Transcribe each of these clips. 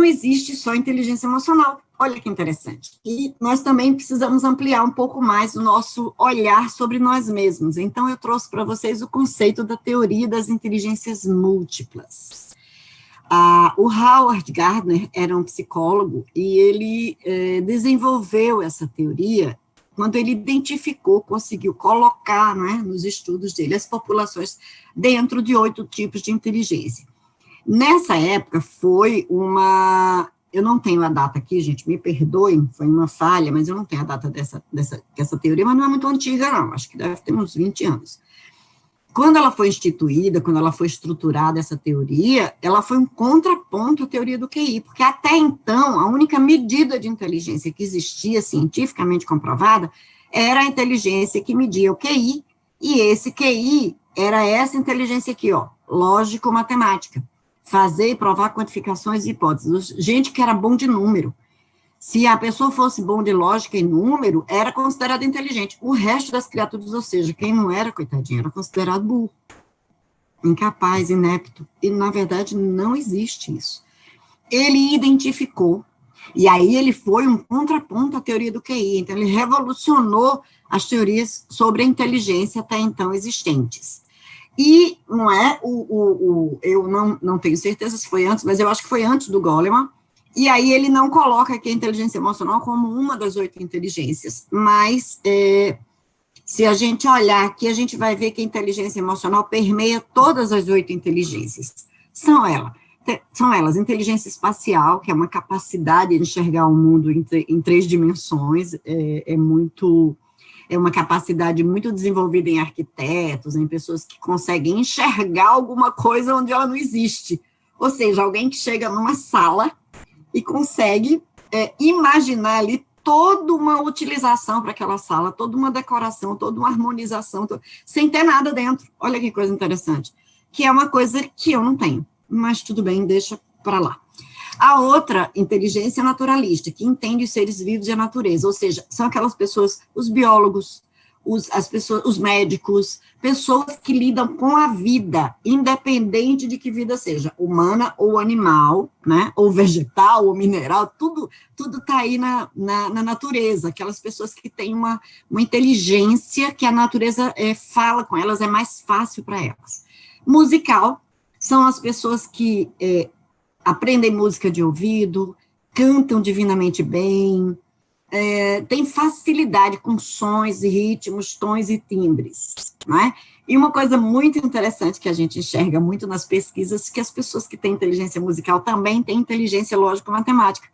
existe só inteligência emocional. Olha que interessante. E nós também precisamos ampliar um pouco mais o nosso olhar sobre nós mesmos. Então, eu trouxe para vocês o conceito da teoria das inteligências múltiplas. O Howard Gardner era um psicólogo e ele desenvolveu essa teoria quando ele identificou, conseguiu colocar, né, nos estudos dele, as populações dentro de 8 tipos de inteligência. Nessa época foi eu não tenho a data aqui, gente, me perdoem, foi uma falha, mas eu não tenho a data dessa teoria, mas não é muito antiga, não, acho que deve ter uns 20 anos. Quando ela foi instituída, quando ela foi estruturada, essa teoria, ela foi um contraponto à teoria do QI, porque até então, a única medida de inteligência que existia, cientificamente comprovada, era a inteligência que media o QI, e esse QI era essa inteligência aqui, ó, lógico-matemática. Fazer e provar quantificações e hipóteses. Gente que era bom de número. Se a pessoa fosse bom de lógica e número, era considerada inteligente. O resto das criaturas, ou seja, quem não era, coitadinho, era considerado burro, incapaz, inepto. E, na verdade, não existe isso. Ele identificou, e aí ele foi um contraponto à teoria do QI. Então, ele revolucionou as teorias sobre a inteligência até então existentes. E não é eu não tenho certeza se foi antes, mas eu acho que foi antes do Goleman, e aí ele não coloca aqui a inteligência emocional como uma das 8 inteligências, mas se a gente olhar aqui, a gente vai ver que a inteligência emocional permeia todas as 8 inteligências. São elas, inteligência espacial, que é uma capacidade de enxergar o mundo em 3 dimensões, é uma capacidade muito desenvolvida em arquitetos, em pessoas que conseguem enxergar alguma coisa onde ela não existe. Ou seja, alguém que chega numa sala e consegue imaginar ali toda uma utilização para aquela sala, toda uma decoração, toda uma harmonização, sem ter nada dentro. Olha que coisa interessante. Que é uma coisa que eu não tenho, mas tudo bem, deixa para lá. A outra inteligência naturalista, que entende os seres vivos e a natureza, ou seja, são aquelas pessoas, os biólogos, os médicos, pessoas que lidam com a vida, independente de que vida seja, humana ou animal, né, ou vegetal, ou mineral, tudo está aí na natureza, aquelas pessoas que têm uma inteligência que a natureza fala com elas, é mais fácil para elas. Musical, são as pessoas que aprendem música de ouvido, cantam divinamente bem, têm facilidade com sons, ritmos, tons e timbres, né? E uma coisa muito interessante que a gente enxerga muito nas pesquisas, que as pessoas que têm inteligência musical também têm inteligência lógico-matemática,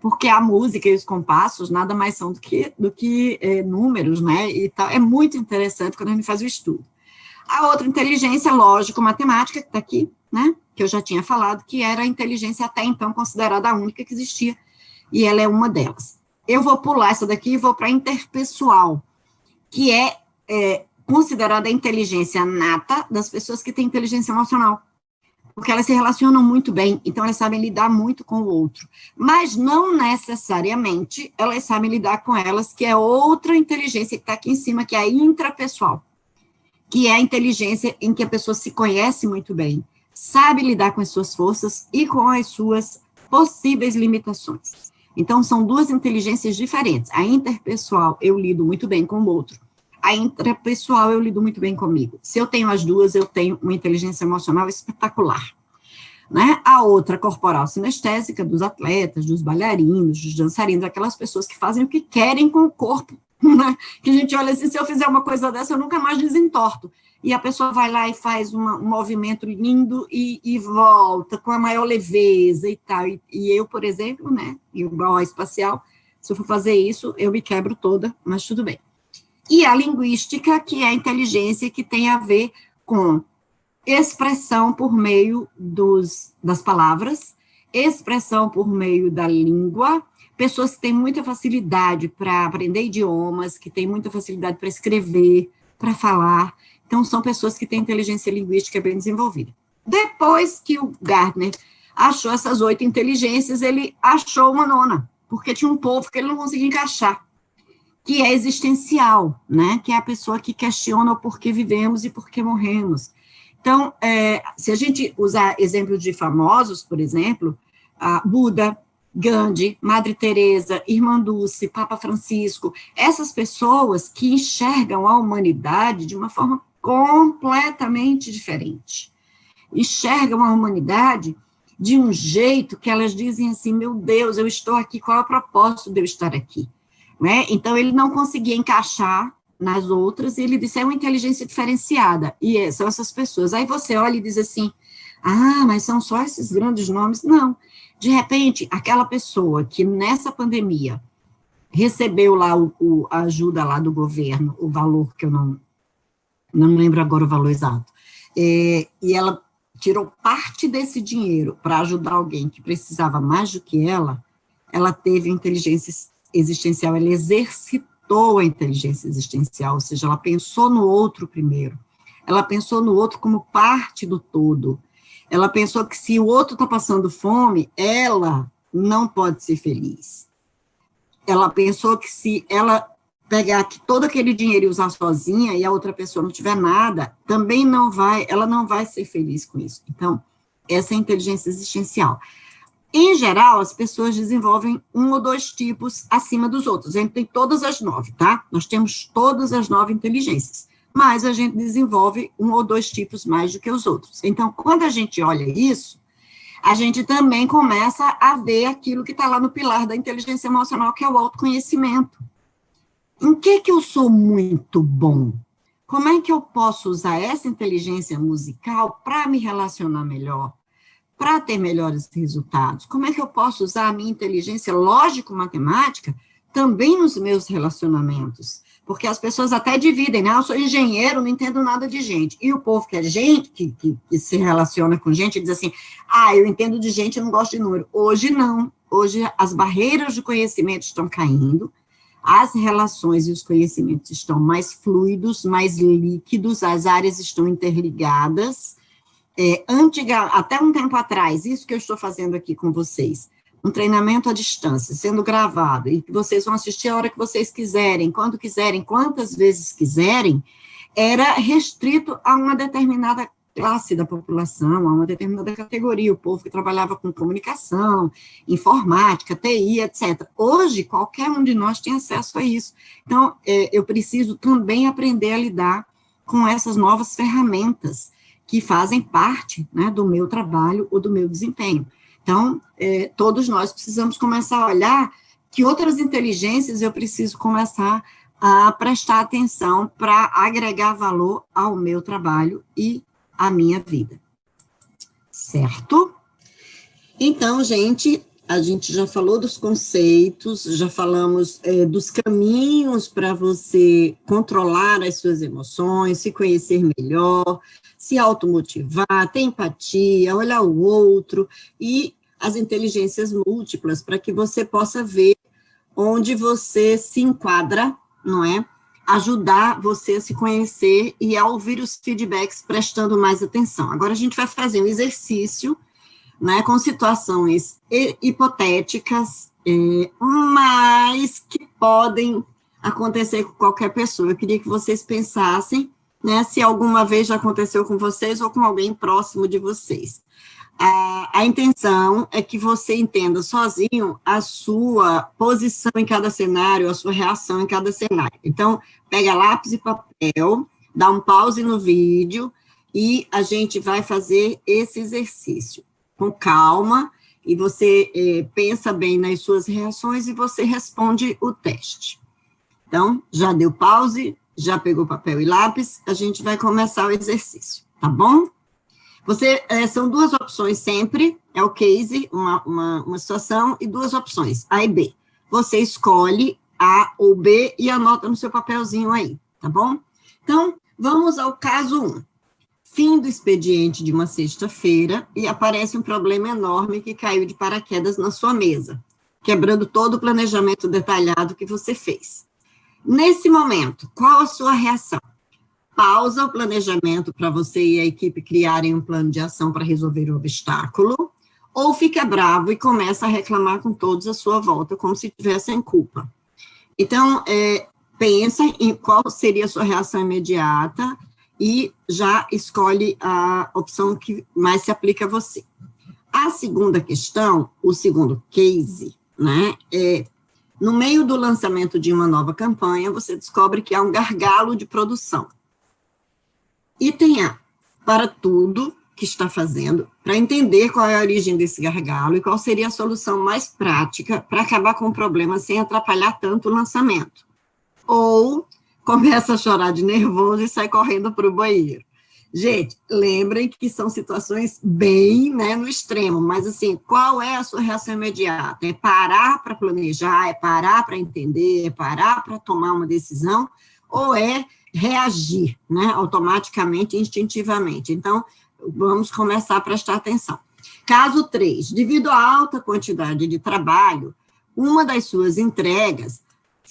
porque a música e os compassos nada mais são do que números, né? E tal. É muito interessante quando a gente faz o estudo. A outra inteligência lógico-matemática, que está aqui, né, que eu já tinha falado, que era a inteligência até então considerada a única que existia, e ela é uma delas. Eu vou pular essa daqui e vou para a interpessoal, que é considerada a inteligência nata das pessoas que têm inteligência emocional, porque elas se relacionam muito bem, então elas sabem lidar muito com o outro, mas não necessariamente elas sabem lidar com elas, que é outra inteligência que está aqui em cima, que é a intrapessoal, que é a inteligência em que a pessoa se conhece muito bem, sabe lidar com as suas forças e com as suas possíveis limitações. Então, são 2 inteligências diferentes. A interpessoal, eu lido muito bem com o outro. A intrapessoal, eu lido muito bem comigo. Se eu tenho as duas, eu tenho uma inteligência emocional espetacular. Né? A outra, corporal sinestésica, dos atletas, dos bailarinos, dos dançarinos, aquelas pessoas que fazem o que querem com o corpo, né? Que a gente olha assim, se eu fizer uma coisa dessa, eu nunca mais desentorto. E a pessoa vai lá e faz um movimento lindo e volta com a maior leveza e tal. E eu, por exemplo, né, igual a espacial, se eu for fazer isso, eu me quebro toda, mas tudo bem. E a linguística, que é a inteligência que tem a ver com expressão por meio das palavras, expressão por meio da língua, pessoas que têm muita facilidade para aprender idiomas, que têm muita facilidade para escrever, para falar. Então, são pessoas que têm inteligência linguística bem desenvolvida. Depois que o Gardner achou essas 8 inteligências, ele achou uma 9ª, porque tinha um povo que ele não conseguia encaixar, que é existencial, né? Que é a pessoa que questiona o porquê vivemos e porquê morremos. Então, se a gente usar exemplos de famosos, por exemplo, Buda, Gandhi, Madre Teresa, Irmã Dulce, Papa Francisco, essas pessoas que enxergam a humanidade de uma forma completamente diferente. Enxergam a humanidade de um jeito que elas dizem assim, meu Deus, eu estou aqui, qual é o propósito de eu estar aqui? Né? Então, ele não conseguia encaixar nas outras, e ele disse, é uma inteligência diferenciada, e são essas pessoas. Aí você olha e diz assim, mas são só esses grandes nomes? Não. De repente, aquela pessoa que nessa pandemia recebeu lá a ajuda lá do governo, o valor que eu não lembro agora o valor exato, e ela tirou parte desse dinheiro para ajudar alguém que precisava mais do que ela teve inteligência existencial, ela exercitou a inteligência existencial, ou seja, ela pensou no outro primeiro, ela pensou no outro como parte do todo, ela pensou que se o outro está passando fome, ela não pode ser feliz. Ela pensou que se ela pegar todo aquele dinheiro e usar sozinha, e a outra pessoa não tiver nada, também ela não vai ser feliz com isso. Então, essa é a inteligência existencial. Em geral, as pessoas desenvolvem um ou dois tipos acima dos outros. A gente tem todas as 9, tá? Nós temos todas as 9 inteligências, mas a gente desenvolve um ou dois tipos mais do que os outros. Então, quando a gente olha isso, a gente também começa a ver aquilo que está lá no pilar da inteligência emocional, que é o autoconhecimento. Em que eu sou muito bom? Como é que eu posso usar essa inteligência musical para me relacionar melhor? Para ter melhores resultados? Como é que eu posso usar a minha inteligência lógico-matemática também nos meus relacionamentos? Porque as pessoas até dividem, né? Eu sou engenheiro, não entendo nada de gente. E o povo que é gente, que se relaciona com gente, diz assim, eu entendo de gente, eu não gosto de número. Hoje não. Hoje as barreiras de conhecimento estão caindo, as relações e os conhecimentos estão mais fluidos, mais líquidos, as áreas estão interligadas. Até um tempo atrás, isso que eu estou fazendo aqui com vocês, um treinamento à distância, sendo gravado, e que vocês vão assistir a hora que vocês quiserem, quando quiserem, quantas vezes quiserem, era restrito a uma determinada classe da população, a uma determinada categoria, o povo que trabalhava com comunicação, informática, TI, etc. Hoje, qualquer um de nós tem acesso a isso. Então, eu preciso também aprender a lidar com essas novas ferramentas que fazem parte, né, do meu trabalho ou do meu desempenho. Então, todos nós precisamos começar a olhar que outras inteligências eu preciso começar a prestar atenção para agregar valor ao meu trabalho e à minha vida. Certo? Então, a gente já falou dos conceitos, já falamos dos caminhos para você controlar as suas emoções, se conhecer melhor, se automotivar, ter empatia, olhar o outro, e as inteligências múltiplas, para que você possa ver onde você se enquadra, não é? Ajudar você a se conhecer e a ouvir os feedbacks prestando mais atenção. Agora a gente vai fazer um exercício, né, com situações hipotéticas, mas que podem acontecer com qualquer pessoa. Eu queria que vocês pensassem, né, se alguma vez já aconteceu com vocês ou com alguém próximo de vocês. A intenção é que você entenda sozinho a sua posição em cada cenário, a sua reação em cada cenário. Então, pega lápis e papel, dá um pause no vídeo e a gente vai fazer esse exercício com calma, e você pensa bem nas suas reações e você responde o teste. Então, já deu pause, já pegou papel e lápis, a gente vai começar o exercício, tá bom? São duas opções sempre, é o case, uma situação, e duas opções, A e B. Você escolhe A ou B e anota no seu papelzinho aí, tá bom? Então, vamos ao caso 1. Fim do expediente de uma sexta-feira e aparece um problema enorme que caiu de paraquedas na sua mesa, quebrando todo o planejamento detalhado que você fez. Nesse momento, qual a sua reação? Pausa o planejamento para você e a equipe criarem um plano de ação para resolver o obstáculo, ou fica bravo e começa a reclamar com todos à sua volta, como se tivessem culpa. Então, pensa em qual seria a sua reação imediata e já escolhe a opção que mais se aplica a você. A segunda questão, o segundo case, né, no meio do lançamento de uma nova campanha, você descobre que há um gargalo de produção. Item A, para tudo que está fazendo, para entender qual é a origem desse gargalo e qual seria a solução mais prática para acabar com o problema sem atrapalhar tanto o lançamento. Ou começa a chorar de nervoso e sai correndo para o banheiro. Gente, lembrem que são situações bem, né, no extremo, mas assim, qual é a sua reação imediata? É parar para planejar, é parar para entender, é parar para tomar uma decisão, ou é reagir, né, automaticamente, instintivamente? Então, vamos começar a prestar atenção. Caso 3, devido à alta quantidade de trabalho, uma das suas entregas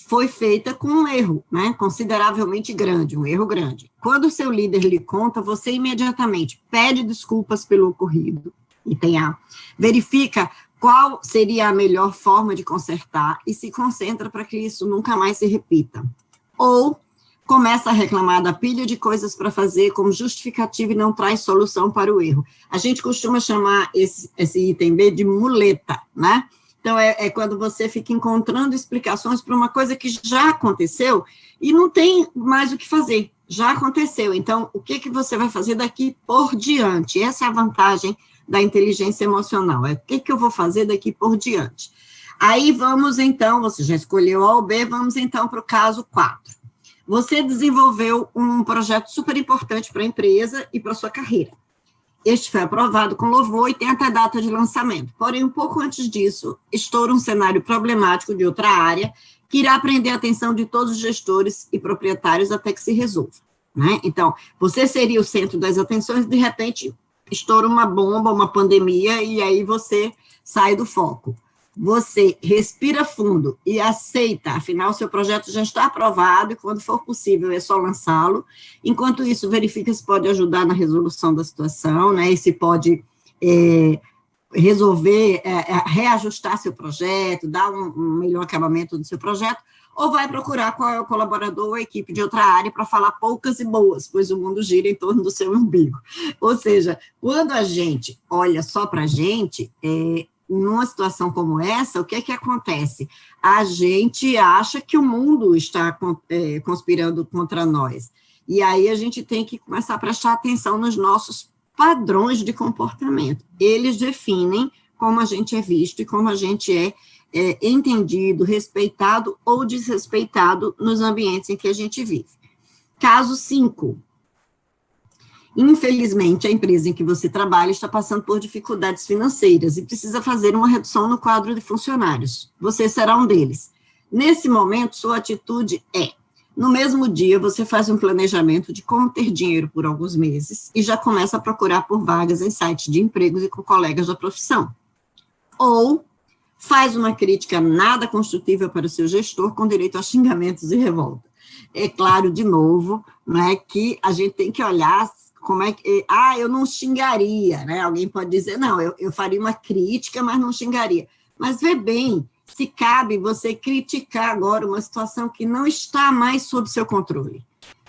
foi feita com um erro, né, consideravelmente grande, um erro grande. Quando o seu líder lhe conta, você imediatamente pede desculpas pelo ocorrido, item A, verifica qual seria a melhor forma de consertar e se concentra para que isso nunca mais se repita. Ou começa a reclamar da pilha de coisas para fazer como justificativa e não traz solução para o erro. A gente costuma chamar esse item B de muleta, né? Então, é quando você fica encontrando explicações para uma coisa que já aconteceu e não tem mais o que fazer, já aconteceu. Então, o que você vai fazer daqui por diante? Essa é a vantagem da inteligência emocional, o que eu vou fazer daqui por diante. Aí, vamos então, você já escolheu A ou B, vamos então para o caso 4. Você desenvolveu um projeto super importante para a empresa e para a sua carreira. Este foi aprovado com louvor e tem até data de lançamento. Porém, um pouco antes disso, estoura um cenário problemático de outra área que irá prender a atenção de todos os gestores e proprietários até que se resolva, né? Então, você seria o centro das atenções, de repente, estoura uma bomba, uma pandemia, e aí você sai do foco. Você respira fundo e aceita, afinal, seu projeto já está aprovado e, quando for possível, é só lançá-lo. Enquanto isso, verifica se pode ajudar na resolução da situação, né, e se pode resolver, reajustar seu projeto, dar um melhor acabamento do seu projeto, ou vai procurar qual é o colaborador ou a equipe de outra área para falar poucas e boas, pois o mundo gira em torno do seu umbigo. Ou seja, quando a gente olha só para a gente, numa situação como essa, o que é que acontece? A gente acha que o mundo está conspirando contra nós. E aí a gente tem que começar a prestar atenção nos nossos padrões de comportamento. Eles definem como a gente é visto e como a gente é entendido, respeitado ou desrespeitado nos ambientes em que a gente vive. Caso 5. Infelizmente, a empresa em que você trabalha está passando por dificuldades financeiras e precisa fazer uma redução no quadro de funcionários. Você será um deles. Nesse momento, sua atitude no mesmo dia, você faz um planejamento de como ter dinheiro por alguns meses e já começa a procurar por vagas em sites de empregos e com colegas da profissão. Ou faz uma crítica nada construtiva para o seu gestor com direito a xingamentos e revolta. É claro, de novo, né, que a gente tem que olhar como é que... eu não xingaria, né? Alguém pode dizer, não, eu faria uma crítica, mas não xingaria. Mas vê bem, se cabe você criticar agora uma situação que não está mais sob seu controle.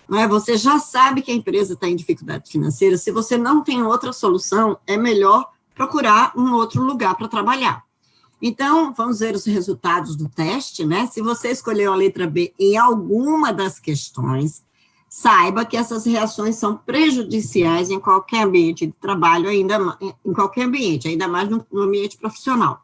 Não é? Você já sabe que a empresa está em dificuldade financeira, se você não tem outra solução, é melhor procurar um outro lugar para trabalhar. Então, vamos ver os resultados do teste, né? Se você escolheu a letra B em alguma das questões, saiba que essas reações são prejudiciais em qualquer ambiente de trabalho, ainda mais no ambiente profissional.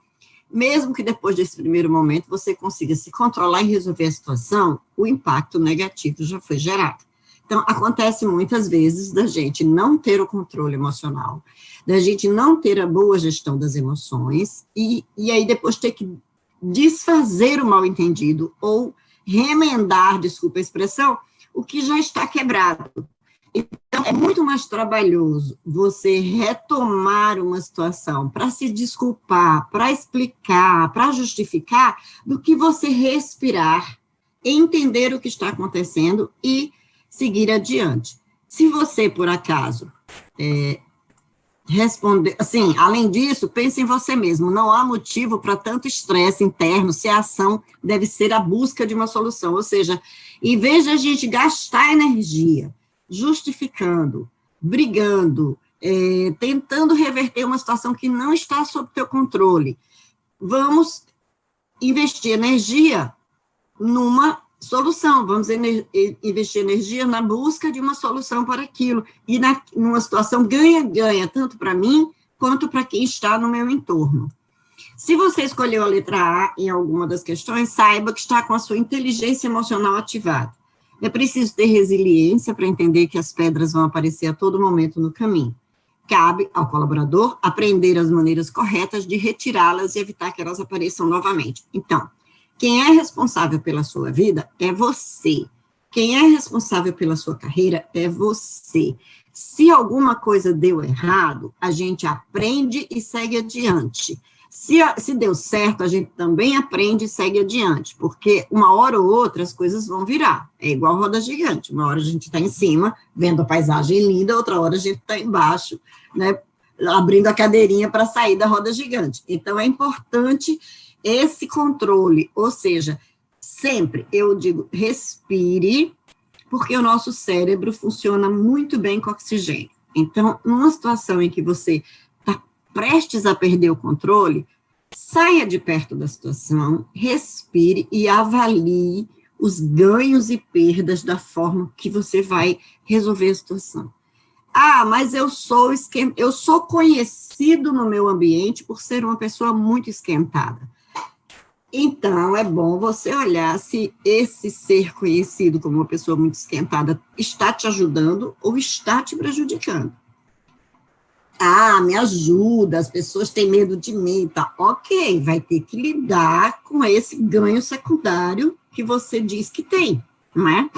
Mesmo que depois desse primeiro momento você consiga se controlar e resolver a situação, o impacto negativo já foi gerado. Então, acontece muitas vezes da gente não ter o controle emocional, da gente não ter a boa gestão das emoções, e aí depois ter que desfazer o mal-entendido ou remendar, desculpa a expressão, o que já está quebrado. Então, é muito mais trabalhoso você retomar uma situação para se desculpar, para explicar, para justificar, do que você respirar, entender o que está acontecendo e seguir adiante. Se você, por acaso, responder... Assim, além disso, pense em você mesmo. Não há motivo para tanto estresse interno se a ação deve ser a busca de uma solução. Ou seja, em vez de a gente gastar energia justificando, brigando, tentando reverter uma situação que não está sob teu controle. Vamos investir energia numa solução, vamos investir energia na busca de uma solução para aquilo, e numa situação ganha-ganha, tanto para mim, quanto para quem está no meu entorno. Se você escolheu a letra A em alguma das questões, saiba que está com a sua inteligência emocional ativada. É preciso ter resiliência para entender que as pedras vão aparecer a todo momento no caminho. Cabe ao colaborador aprender as maneiras corretas de retirá-las e evitar que elas apareçam novamente. Então, quem é responsável pela sua vida é você. Quem é responsável pela sua carreira é você. Se alguma coisa deu errado, a gente aprende e segue adiante. Se deu certo, a gente também aprende e segue adiante, porque uma hora ou outra as coisas vão virar. É igual roda gigante. Uma hora a gente está em cima, vendo a paisagem linda, outra hora a gente está embaixo, né, abrindo a cadeirinha para sair da roda gigante. Então, é importante esse controle, ou seja, sempre eu digo, respire, porque o nosso cérebro funciona muito bem com oxigênio. Então, numa situação em que você está prestes a perder o controle, saia de perto da situação, respire e avalie os ganhos e perdas da forma que você vai resolver a situação. Ah, mas eu sou conhecido no meu ambiente por ser uma pessoa muito esquentada. Então, é bom você olhar se esse ser conhecido como uma pessoa muito esquentada está te ajudando ou está te prejudicando. Ah, me ajuda, as pessoas têm medo de mim, tá? Ok, vai ter que lidar com esse ganho secundário que você diz que tem, não é?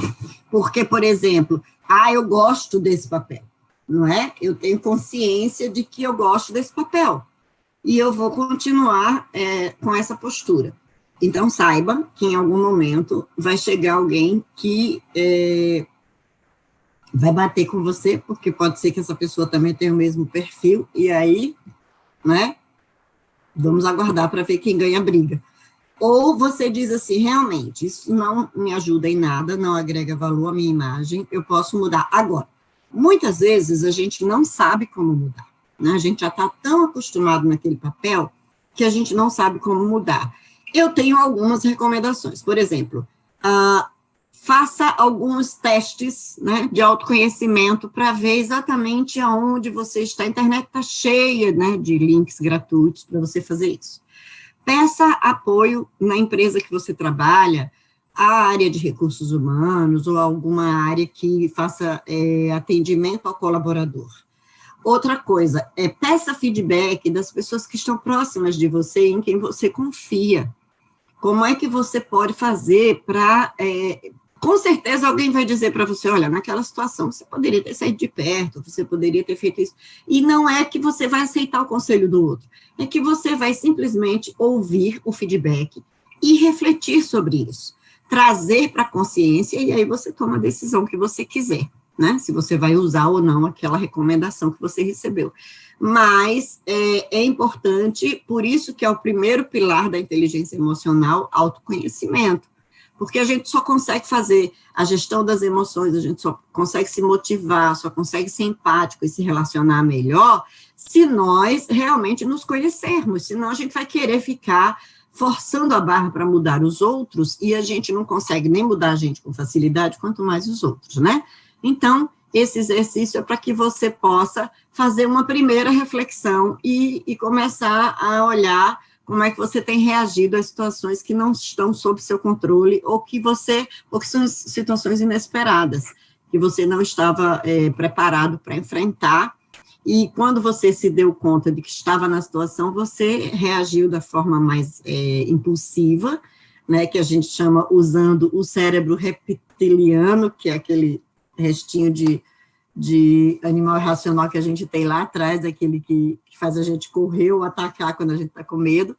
Porque, por exemplo, eu gosto desse papel, não é? Eu tenho consciência de que eu gosto desse papel e eu vou continuar com essa postura. Então, saiba que em algum momento vai chegar alguém que vai bater com você, porque pode ser que essa pessoa também tenha o mesmo perfil, e aí, né, vamos aguardar para ver quem ganha a briga. Ou você diz assim, realmente, isso não me ajuda em nada, não agrega valor à minha imagem, eu posso mudar. Agora, muitas vezes a gente não sabe como mudar, né? A gente já está tão acostumado naquele papel que a gente não sabe como mudar. Eu tenho algumas recomendações, por exemplo, faça alguns testes, né, de autoconhecimento para ver exatamente aonde você está. A internet está cheia, né, de links gratuitos para você fazer isso. Peça apoio na empresa que você trabalha, a área de recursos humanos ou alguma área que faça atendimento ao colaborador. Outra coisa, peça feedback das pessoas que estão próximas de você, em quem você confia. Como é que você pode fazer para... com certeza alguém vai dizer para você, olha, naquela situação você poderia ter saído de perto, você poderia ter feito isso. E não é que você vai aceitar o conselho do outro, é que você vai simplesmente ouvir o feedback e refletir sobre isso. Trazer para a consciência e aí você toma a decisão que você quiser, né? Se você vai usar ou não aquela recomendação que você recebeu. Mas é importante, por isso que é o primeiro pilar da inteligência emocional, autoconhecimento. Porque a gente só consegue fazer a gestão das emoções, a gente só consegue se motivar, só consegue ser empático e se relacionar melhor se nós realmente nos conhecermos, senão a gente vai querer ficar forçando a barra para mudar os outros e a gente não consegue nem mudar a gente com facilidade, quanto mais os outros, né? Então, esse exercício é para que você possa fazer uma primeira reflexão e começar a olhar como é que você tem reagido a situações que não estão sob seu controle ou que são situações inesperadas, que você não estava preparado para enfrentar, e quando você se deu conta de que estava na situação, você reagiu da forma mais impulsiva, né, que a gente chama, usando o cérebro reptiliano, que é aquele restinho de animal irracional que a gente tem lá atrás, aquele que faz a gente correr ou atacar quando a gente está com medo,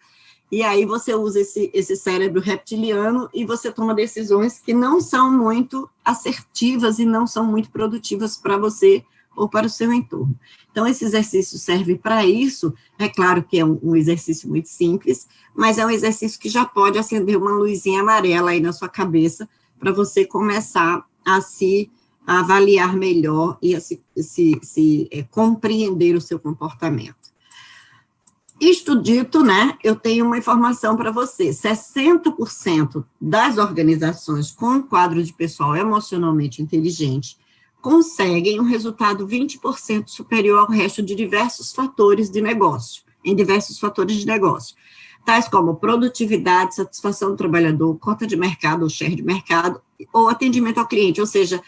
e aí você usa esse cérebro reptiliano e você toma decisões que não são muito assertivas e não são muito produtivas para você ou para o seu entorno. Então, esse exercício serve para isso. É claro que é um exercício muito simples, mas é um exercício que já pode acender uma luzinha amarela aí na sua cabeça para você começar a se a avaliar melhor e a compreender o seu comportamento. Isto dito, né, eu tenho uma informação para você, 60% das organizações com quadro de pessoal emocionalmente inteligente conseguem um resultado 20% superior ao resto de diversos fatores de negócio, em diversos fatores de negócio, tais como produtividade, satisfação do trabalhador, cota de mercado ou share de mercado, ou atendimento ao cliente, ou seja,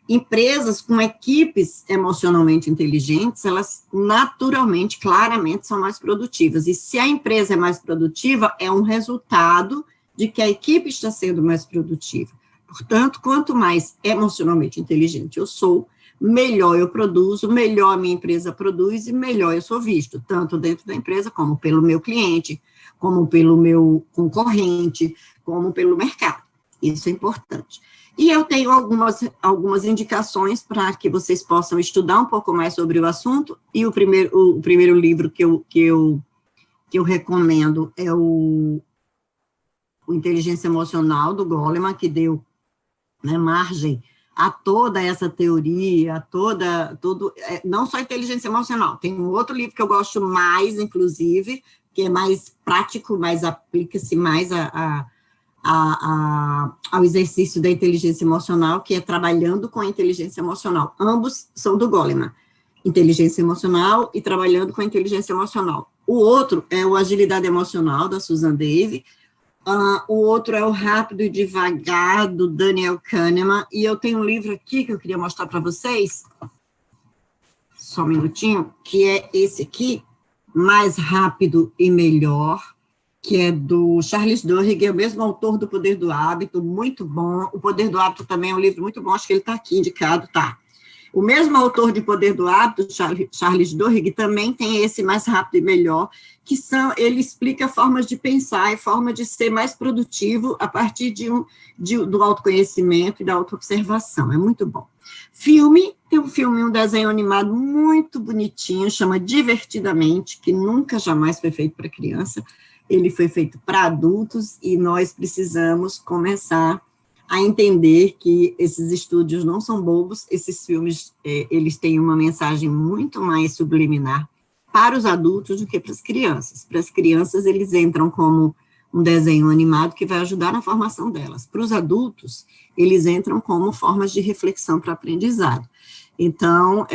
empresas com equipes emocionalmente inteligentes, elas naturalmente, claramente, são mais produtivas. E se a empresa é mais produtiva, é um resultado de que a equipe está sendo mais produtiva. Portanto, quanto mais emocionalmente inteligente eu sou, melhor eu produzo, melhor a minha empresa produz e melhor eu sou visto, tanto dentro da empresa como pelo meu cliente, como pelo meu concorrente, como pelo mercado. Isso é importante. E eu tenho algumas indicações para que vocês possam estudar um pouco mais sobre o assunto, e o primeiro livro que eu recomendo é o Inteligência Emocional, do Goleman, que deu, né, margem a toda essa teoria, não só inteligência emocional, tem um outro livro que eu gosto mais, inclusive, que é mais prático, mais aplica-se mais ao exercício da inteligência emocional, que é Trabalhando com a Inteligência Emocional. Ambos são do Goleman, Inteligência Emocional e Trabalhando com a Inteligência Emocional. O outro é o Agilidade Emocional, da Susan Davey. O outro é o Rápido e Devagar, do Daniel Kahneman, e eu tenho um livro aqui que eu queria mostrar para vocês, só um minutinho, que é esse aqui, Mais Rápido e Melhor, que é do Charles Duhigg, é o mesmo autor do Poder do Hábito, muito bom. O Poder do Hábito também é um livro muito bom, acho que ele está aqui indicado, tá. O mesmo autor de Poder do Hábito, Charles Duhigg, também tem esse Mais Rápido e Melhor, que ele explica formas de pensar e forma de ser mais produtivo a partir do autoconhecimento e da autoobservação, é muito bom. Tem um desenho animado muito bonitinho, chama Divertidamente, que nunca, jamais foi feito para criança, ele foi feito para adultos, e nós precisamos começar a entender que esses estúdios não são bobos, esses filmes, eles têm uma mensagem muito mais subliminar para os adultos do que para as crianças. Para as crianças, eles entram como um desenho animado que vai ajudar na formação delas. Para os adultos, eles entram como formas de reflexão para aprendizado. Então,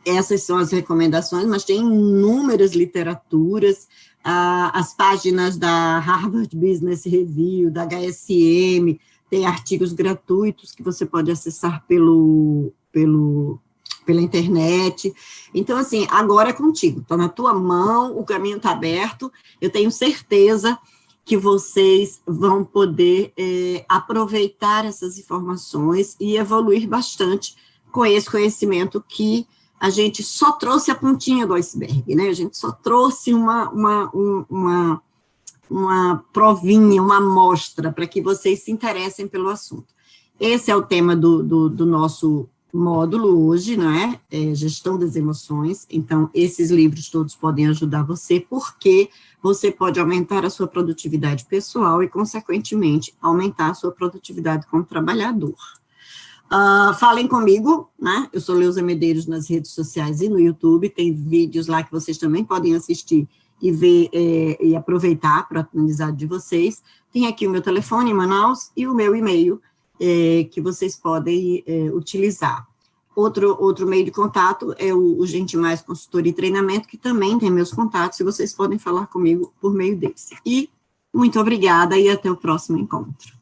essas são as recomendações, mas tem inúmeras literaturas, as páginas da Harvard Business Review, da HSM, tem artigos gratuitos que você pode acessar pela internet. Então, assim, agora é contigo, está na tua mão, o caminho está aberto, eu tenho certeza que vocês vão poder aproveitar essas informações e evoluir bastante com esse conhecimento que a gente só trouxe a pontinha do iceberg, né? A gente só trouxe uma provinha, uma amostra, para que vocês se interessem pelo assunto. Esse é o tema do nosso módulo hoje, né? Gestão das emoções. Então, esses livros todos podem ajudar você, porque você pode aumentar a sua produtividade pessoal e, consequentemente, aumentar a sua produtividade como trabalhador. Falem comigo, né? Eu sou Leusa Medeiros nas redes sociais e no YouTube, tem vídeos lá que vocês também podem assistir e ver e aproveitar para o aprendizado de vocês. Tem aqui o meu telefone em Manaus e o meu e-mail que vocês podem utilizar. Outro meio de contato é o Gente Mais Consultoria e Treinamento, que também tem meus contatos, e vocês podem falar comigo por meio desse. E muito obrigada e até o próximo encontro.